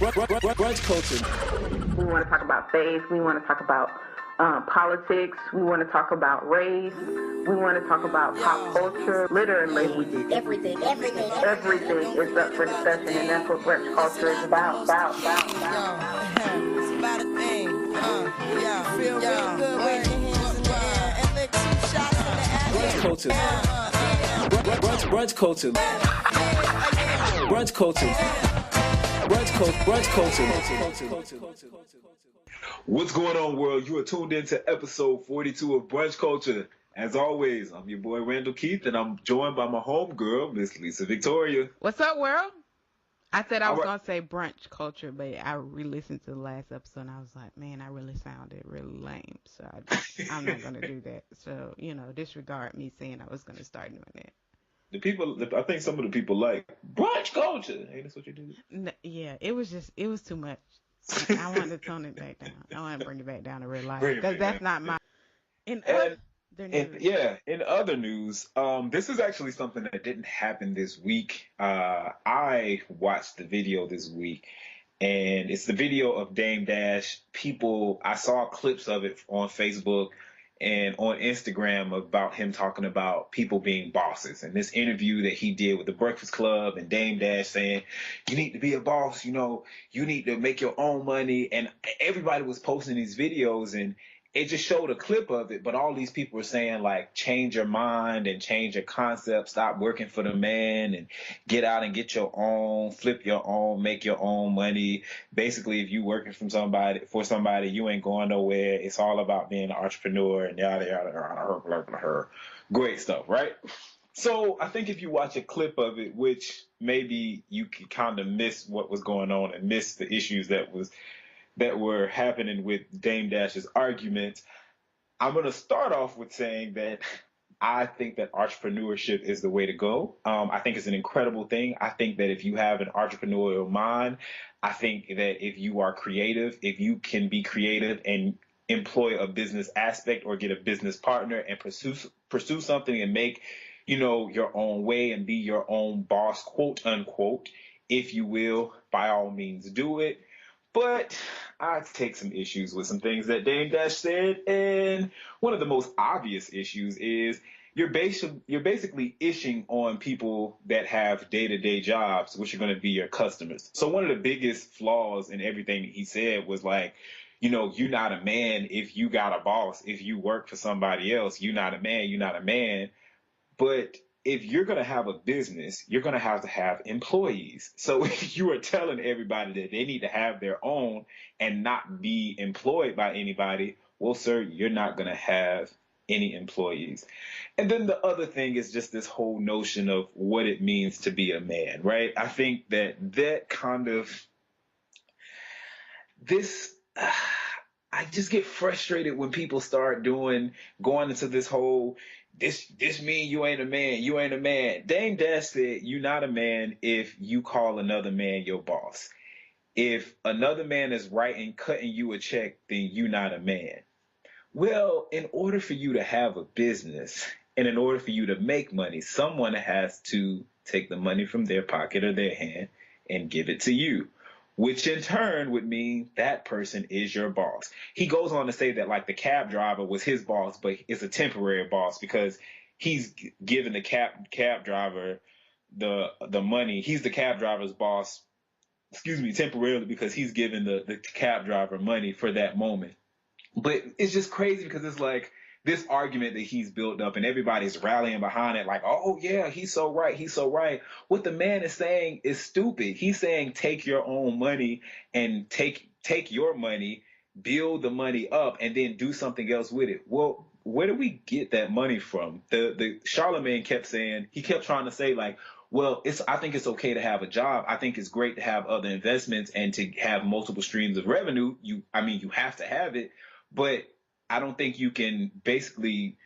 Brunch culture. We want to talk about faith. We want to talk about politics. We want to talk about race. We want to talk about pop culture. Literally, everything is up for discussion, and that's what brunch culture is about. It's about a thing. Feel real good, wave your hands in the air and lick 2 shots in the attic. Brunch culture. Brunch culture. Brunch culture. What's going on, world? You are tuned in to episode 42 of Brunch Culture. As always, I'm your boy Randall Keith, and I'm joined by my homegirl, Miss Lisa Victoria. What's up, world? I said I was going to say brunch culture, but I re-listened to the last episode, and I was like, man, I really sounded really lame, so I'm not going to do that. So, disregard me saying I was going to start doing that. I think some of the people like brunch culture. Hey, that's what you do? Yeah, it was too much. I wanted to tone it back down. I want to bring it back down to real life. Because that's not my... In other news, this is actually something that didn't happen this week. I watched the video this week, and it's the video of Dame Dash. I saw clips of it on Facebook and on Instagram about him talking about people being bosses, and this interview that he did with the Breakfast Club, and Dame Dash saying, you need to be a boss, you need to make your own money, and everybody was posting these videos, and it just showed a clip of it, but all these people were saying, like, change your mind and change your concept, stop working for the man, and get out and get your own, flip your own, make your own money. Basically, if you working for somebody, you ain't going nowhere. It's all about being an entrepreneur and yada, yada, yada. Great stuff, right? So I think if you watch a clip of it, which maybe you could kind of miss what was going on and miss the issues that were happening with Dame Dash's arguments, I'm going to start off with saying that I think that entrepreneurship is the way to go. I think it's an incredible thing. I think that if you have an entrepreneurial mind, I think that if you are creative, if you can be creative and employ a business aspect or get a business partner and pursue something and make, your own way and be your own boss, quote unquote, if you will, by all means do it. But I take some issues with some things that Dame Dash said, and one of the most obvious issues is you're basically ishing on people that have day-to-day jobs, which are going to be your customers. So one of the biggest flaws in everything that he said was like, you're not a man if you got a boss. If you work for somebody else, you're not a man. But if you're going to have a business, you're going to have employees. So if you are telling everybody that they need to have their own and not be employed by anybody, well, sir, you're not going to have any employees. And then the other thing is just this whole notion of what it means to be a man, right? I think that kind of this... I just get frustrated when people start going into this whole, this mean you ain't a man. Dame Dash said you're not a man if you call another man your boss. If another man is writing, cutting you a check, then you're not a man. Well, in order for you to have a business and in order for you to make money, someone has to take the money from their pocket or their hand and give it to you, which in turn would mean that person is your boss. He goes on to say that, like, the cab driver was his boss, but it's a temporary boss because he's giving the cab driver the money. He's the cab driver's boss, temporarily, because he's giving the cab driver money for that moment. But it's just crazy because it's like this argument that he's built up and everybody's rallying behind it like, oh, yeah, he's so right. What the man is saying is stupid. He's saying take your own money and take your money, build the money up, and then do something else with it. Well, where do we get that money from? The Charlemagne kept trying to say, like, well, I think it's okay to have a job. I think it's great to have other investments and to have multiple streams of revenue. You have to have it, but I don't think you can basically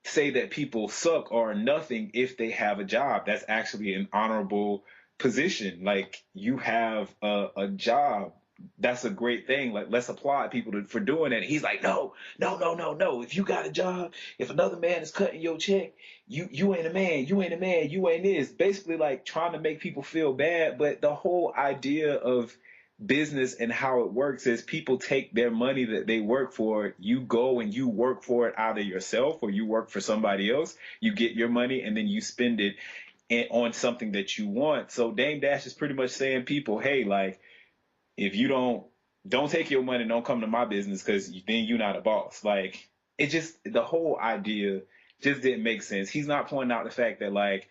say that people suck or nothing if they have a job. That's actually an honorable position. Like, you have a job. That's a great thing. Like, let's applaud people for doing that. He's like, no. If you got a job, if another man is cutting your check, you ain't a man. You ain't this. Basically, like, trying to make people feel bad. But the whole idea of business and how it works is people take their money that they work for. You go and you work for it either yourself or you work for somebody else. You get your money and then you spend it on something that you want. So Dame Dash is pretty much saying people, hey, like, if you don't take your money, don't come to my business because then you're not a boss. Like, it just, the whole idea just didn't make sense. He's not pointing out the fact that, like,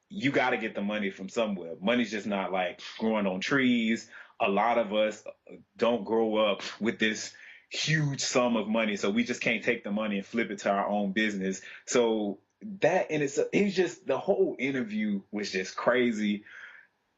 you got to get the money from somewhere. Money's just not like growing on trees. A lot of us don't grow up with this huge sum of money, so we just can't take the money and flip it to our own business. So that, and it's just, the whole interview was just crazy.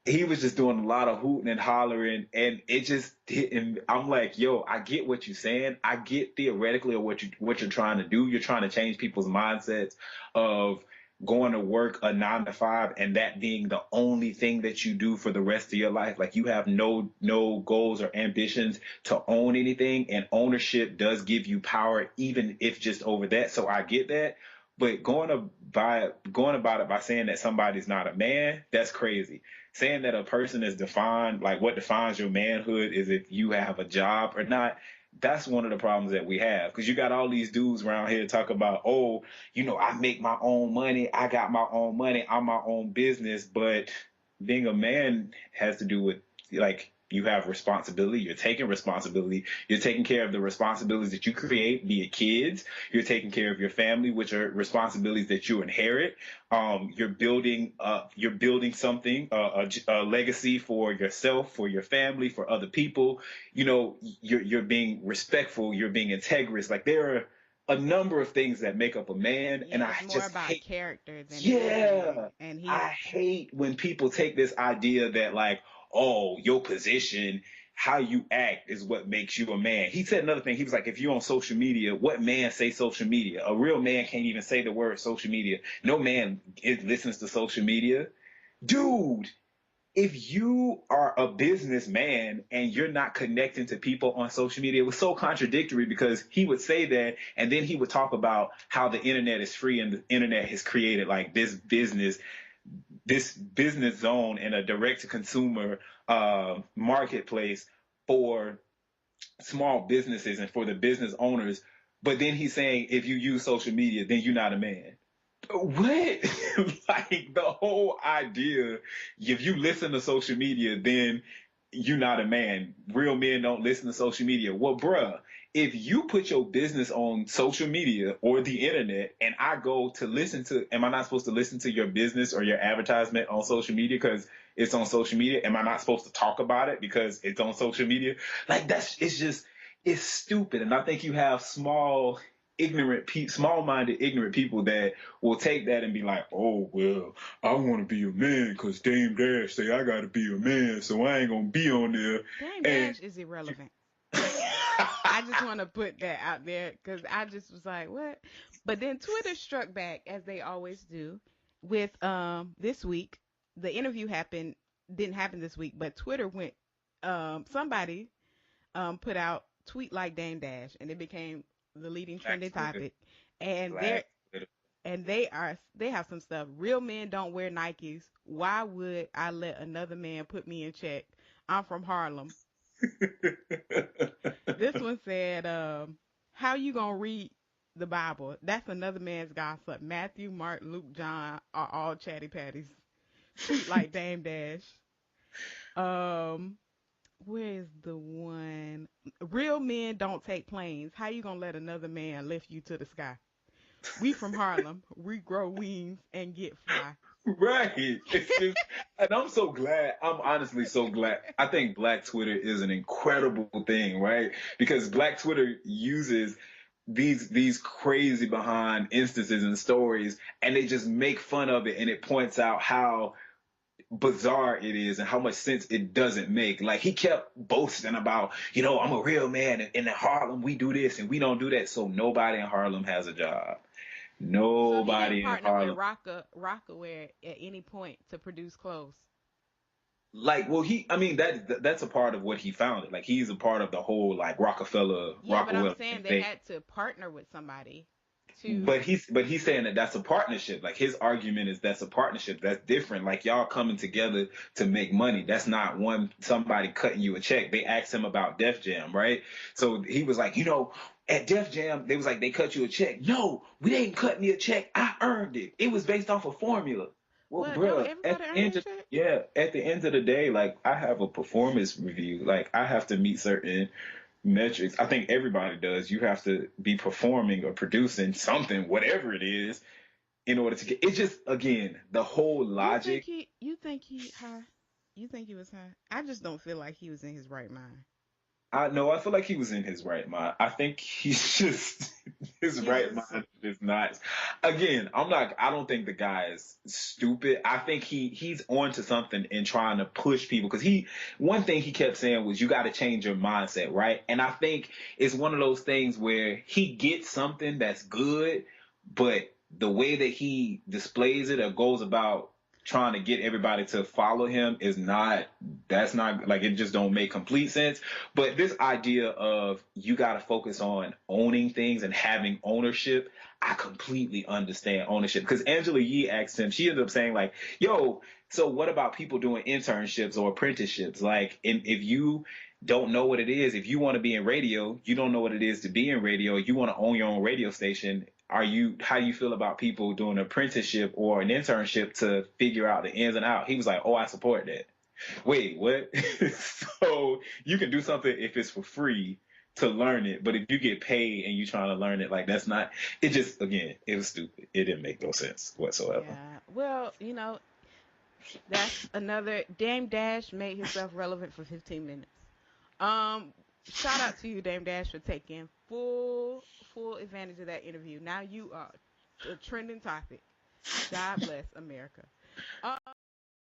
He was just doing a lot of hooting and hollering, and it just didn't. I'm like, yo, I get what you're saying. I get theoretically what you're trying to do. You're trying to change people's mindsets of going to work a 9 to 5 and that being the only thing that you do for the rest of your life. Like, you have no goals or ambitions to own anything, and ownership does give you power, even if just over that. So I get that. But going about it by saying that somebody's not a man, that's crazy. Saying that a person is defined, like what defines your manhood is if you have a job or not, that's one of the problems that we have. Because you got all these dudes around here talk about, oh, you know, I make my own money, I got my own money, I'm my own business. But being a man has to do with, like, you have responsibility. You're taking responsibility. You're taking care of the responsibilities that you create, be it kids. You're taking care of your family, which are responsibilities that you inherit. You're building something, a legacy for yourself, for your family, for other people. You know, you're being respectful. You're being integrous. Like, there are a number of things that make up a man, Yeah, and I it's more just about hate. character than Yeah, anything. And I hate when people take this idea that, like, oh, your position, how you act is what makes you a man. He said another thing. He was like, if you're on social media, what man say social media? A real man can't even say the word social media. No man listens to social media. Dude, if you are a businessman and you're not connecting to people on social media, it was so contradictory because he would say that and then he would talk about how the internet is free and the internet has created like this business zone and a direct-to-consumer marketplace for small businesses and for the business owners. But then he's saying if you use social media, then you're not a man. What? Like, the whole idea, if you listen to social media, then you're not a man. Real men don't listen to social media. Well, bruh, if you put your business on social media or the internet and I go to listen to, am I not supposed to listen to your business or your advertisement on social media because it's on social media? Am I not supposed to talk about it because it's on social media? Like, it's stupid. And I think you have small-minded, ignorant people that will take that and be like, oh, well, I want to be a man because Dame Dash say I got to be a man, so I ain't going to be on there. Dame Dash is irrelevant. I just want to put that out there because I just was like, what? But then Twitter struck back, as they always do, with this week. The interview didn't happen this week, but Twitter went, somebody put out tweet like Dame Dash, and it became the leading trending topic. And they have some stuff. Real men don't wear Nikes. Why would I let another man put me in check? I'm from Harlem. This one said, how you gonna read the Bible? That's another man's gossip. Matthew, Mark, Luke, John are all chatty patties. Tweet like Dame Dash. Where's the one? Real men don't take planes. How you gonna let another man lift you to the sky? We from Harlem. We grow wings and get fly. Right. It's just, and I'm so glad. I'm honestly so glad. I think Black Twitter is an incredible thing, right? Because Black Twitter uses these crazy behind instances and stories, and they just make fun of it, and it points out how bizarre it is and how much sense it doesn't make. Like, he kept boasting about, you know, I'm a real man, and in Harlem we do this and we don't do that. So nobody in Harlem has a job. Nobody so he in Harlem. With Rocawear at any point to produce clothes. Like, well, that's a part of what he founded. Like, he's a part of the whole, like, Rockefeller. Yeah, but I'm saying they had to partner with somebody to. But he's saying that that's a partnership. Like his argument is that's a partnership. That's different. Like y'all coming together to make money. That's not somebody cutting you a check. They asked him about Def Jam, right? So he was like, at Def Jam, they was like, they cut you a check. No, we didn't cut me a check. I earned it. It was based off a formula. Well, What? bro, Don't everybody earn their check? at the end of the day, like I have a performance review. Like I have to meet certain metrics. I think everybody does. You have to be performing or producing something, whatever it is, in order to get. It's just again the whole logic. You think he high? You think he was high? I just don't feel like he was in his right mind. I feel like he was in his right mind. I think he's just his right mind is not. Again, I don't think the guy is stupid. I think he's onto something and trying to push people because one thing he kept saying was you got to change your mindset, right? And I think it's one of those things where he gets something that's good, but the way that he displays it or goes about trying to get everybody to follow him that's not like, it just don't make complete sense. But this idea of you got to focus on owning things and having ownership, I completely understand ownership because Angela Yee asked him, she ended up saying like, yo, so what about people doing internships or apprenticeships? Like, if you don't know what it is, if you want to be in radio, you don't know what it is to be in radio, you want to own your own radio station, how do you feel about people doing an apprenticeship or an internship to figure out the ins and outs? He was like, oh, I support that. Wait, what? So you can do something if it's for free to learn it, but if you get paid and you trying to learn it, like that's not, it just, again, it was stupid. It didn't make no sense whatsoever. Yeah. Well, that's another. Dame Dash made himself relevant for 15 minutes. Shout out to you, Dame Dash, for taking full advantage of that interview. Now you are a trending topic. God bless America.